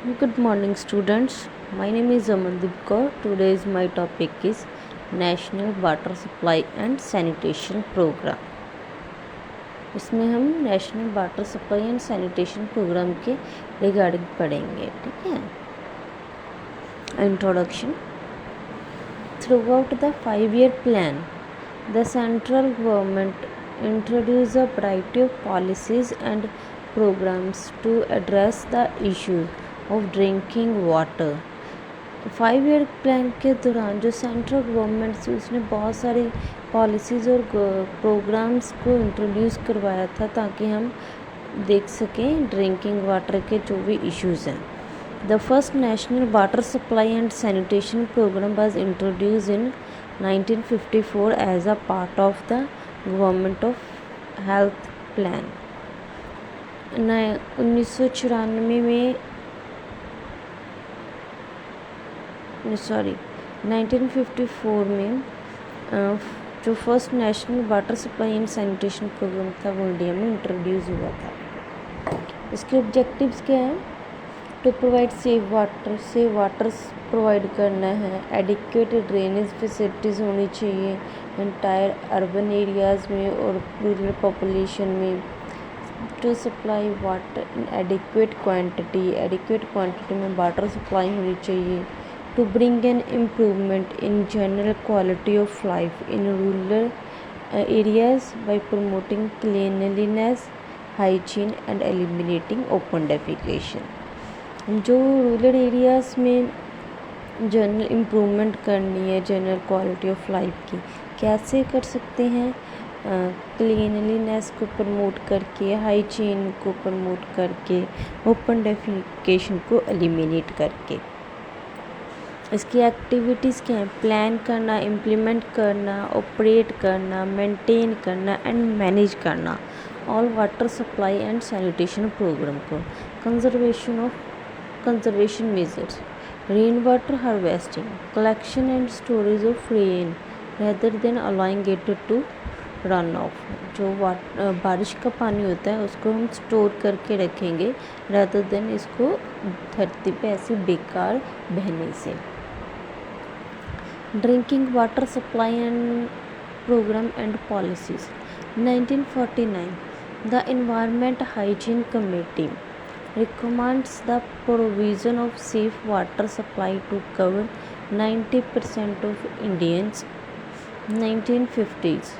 Good morning, students. My name is Amandeep Kaur. Today's my topic is National Water Supply and Sanitation Program. इसमें हम national water supply and sanitation programme के regarding पढ़ेंगे, ठीक है। Introduction. Throughout the 5-year plan, the central government introduced a variety of policies and programs to address the issue of drinking water. 5-year plan के दौरान जो central government थी उसने बहुत सारी पॉलिसीज़ और प्रोग्राम्स को इंट्रोड्यूस करवाया था ताकि हम देख सकें ड्रिंकिंग वाटर के जो भी इश्यूज़ हैं। The first national water supply and sanitation program was introduced in 1954 as a part of the Government of Health Plan. 1954 में जो first national water supply and sanitation programme था वो इंडिया में introduce हुआ था। इसके ऑब्जेक्टिव्स क्या हैं? To provide safe water provide करना है, एडिक्वेट ड्रेनेज फैसिलिटीज़ होनी चाहिए एंटायर अर्बन एरियाज़ में और रूरल पॉपुलेशन में। To supply water in adequate quantity में वाटर सप्लाई होनी चाहिए। To bring an improvement in general quality of life in rural areas by promoting cleanliness, hygiene and eliminating open defecation. जो rural areas में general improvement करनी है general quality of life की, कैसे कर सकते हैं? क्लीनलीनेस को प्रमोट करके, हाइजीन को प्रमोट करके, ओपन डेफिकेशन को एलिमिनेट करके। इसकी एक्टिविटीज़ क्या हैं? प्लान करना, इम्प्लीमेंट करना, ऑपरेट करना, मेंटेन करना एंड मैनेज करना all water supply and sanitation programme को। Conservation measures, rain water harvesting, collection and storage of rain rather than allowing it to run off. जो बारिश का पानी होता है उसको हम स्टोर करके रखेंगे रेदर देन इसको धरती पे ऐसे बेकार बहने से। Drinking water supply and programme and policies. 1949 the environment hygiene committee recommends the provision of safe water supply to cover 90% of Indians. 1950s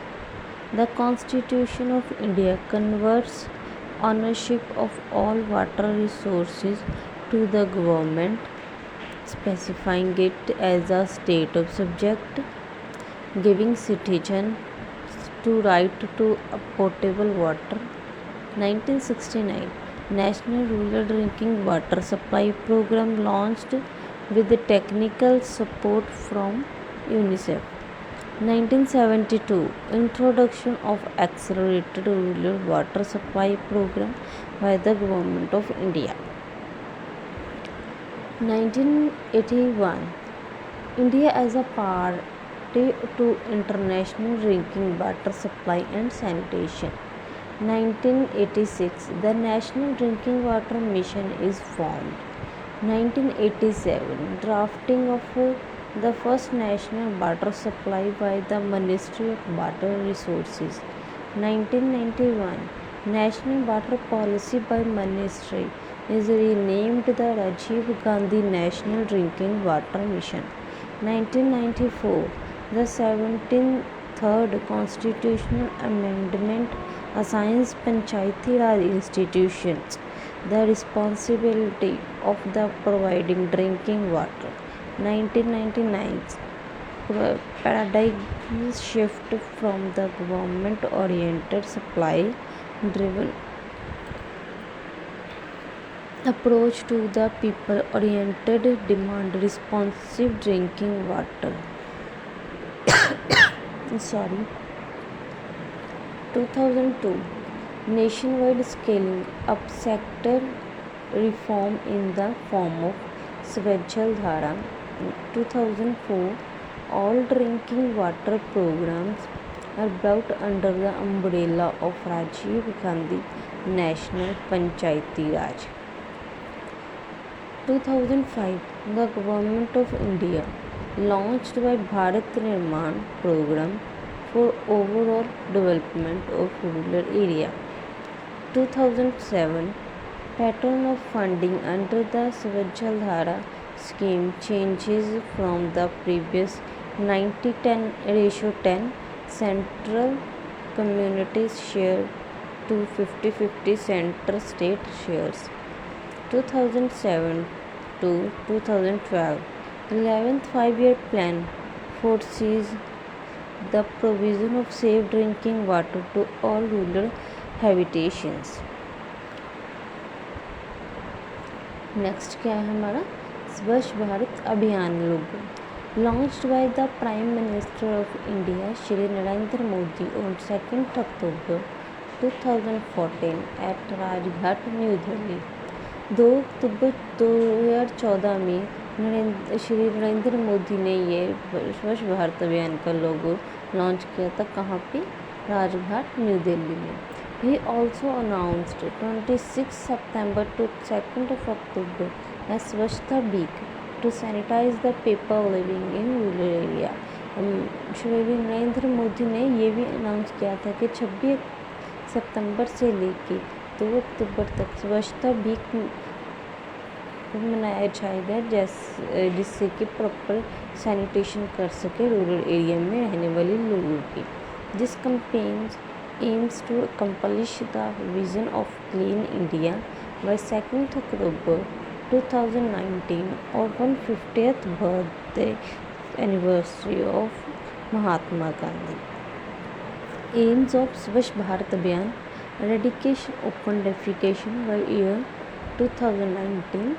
the Constitution of India converts ownership of all water resources to the government, specifying it as a state of subject, giving citizens to right to potable water. 1969 National Rural Drinking Water Supply Program launched with technical support from UNICEF. 1972 Introduction of Accelerated Rural Water Supply Program by the Government of India. 1981 India as a party to International Drinking Water Supply and Sanitation. 1986 The National Drinking Water Mission is formed. 1987 Drafting of the first national water supply by the Ministry of Water Resources. 1991 National Water Policy by Ministry is renamed the Rajiv Gandhi National Drinking Water Mission. 1994 The 73rd Constitutional Amendment assigns Panchayati Raj institutions the responsibility of the providing drinking water. 1999 paradigm shift from the government oriented supply driven approach to the people oriented demand responsive drinking water. 2002 Nationwide scaling up sector reform in the form of Swachh Dhara. 2004 All drinking water programs are brought under the umbrella of Rajiv Gandhi National Panchayati Raj. 2005, the Government of India launched by Bharat Nirman program for overall development of rural area. 2007, pattern of funding under the Swachh Dhara scheme changes from the previous 90-10 ratio 10 central communities share to 50-50 center state shares. 2007 to 2012, 11th 5-year plan foresees the provision of safe drinking water to all rural habitations. Next क्या है हमारा Swachh Bharat Abhiyan logo launched by the prime minister of India Shri Narendra Modi on 2 October 2014 at Rajghat New Delhi. 2 October 2014 में श्री नरेंद्र मोदी ने ये स्वच्छ भारत अभियान का लोगो launch किया था। कहाँ पे? राजघाट न्यू दिल्ली में। He also announced 26 September to 2nd of October as Swachhta Week to sanitize the people living in rural area. Shri Narendra Modi ने ये भी अनाउंस किया था कि 26 सितंबर से लेके 2 अक्टूबर तक स्वच्छता वीक मनाया जाएगा जिससे कि प्रॉपर सैनिटेशन कर सके रूरल एरिया में रहने वाले लोगों की। This campaign aims to accomplish the vision of Clean India by 2nd October 2019 or 150th birthday anniversary of Mahatma Gandhi. Aims of Swachh Bharat Abhiyan: eradication open defecation by year 2019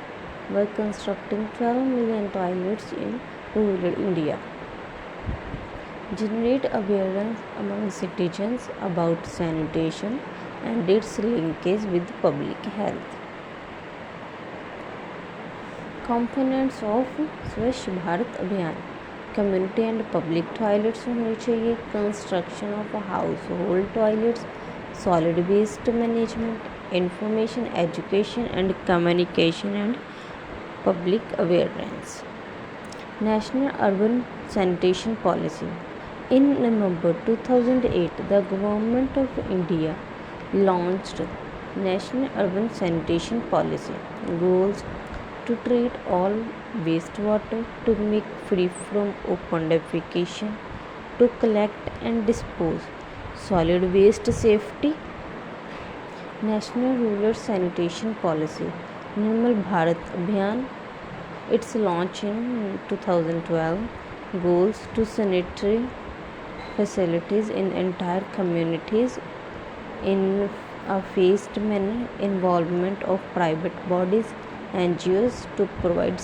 by constructing 12 million toilets in rural India. Generate awareness among citizens about sanitation and its linkage with public health. Components of स्वच्छ भारत अभियान: community and public toilets होने चाहिए, construction of household toilets, solid waste management, information education and communication and public awareness. National urban sanitation policy: In November 2008, the Government of India launched National Urban Sanitation Policy. Goals: to treat all wastewater, to make free from open defecation, to collect and dispose solid waste safety. National Rural Sanitation Policy Nirmal Bharat Abhiyan. Its launch in 2012. Goals: to sanitary facilities in entire communities in a phased manner, involvement of private bodies, NGOs to provide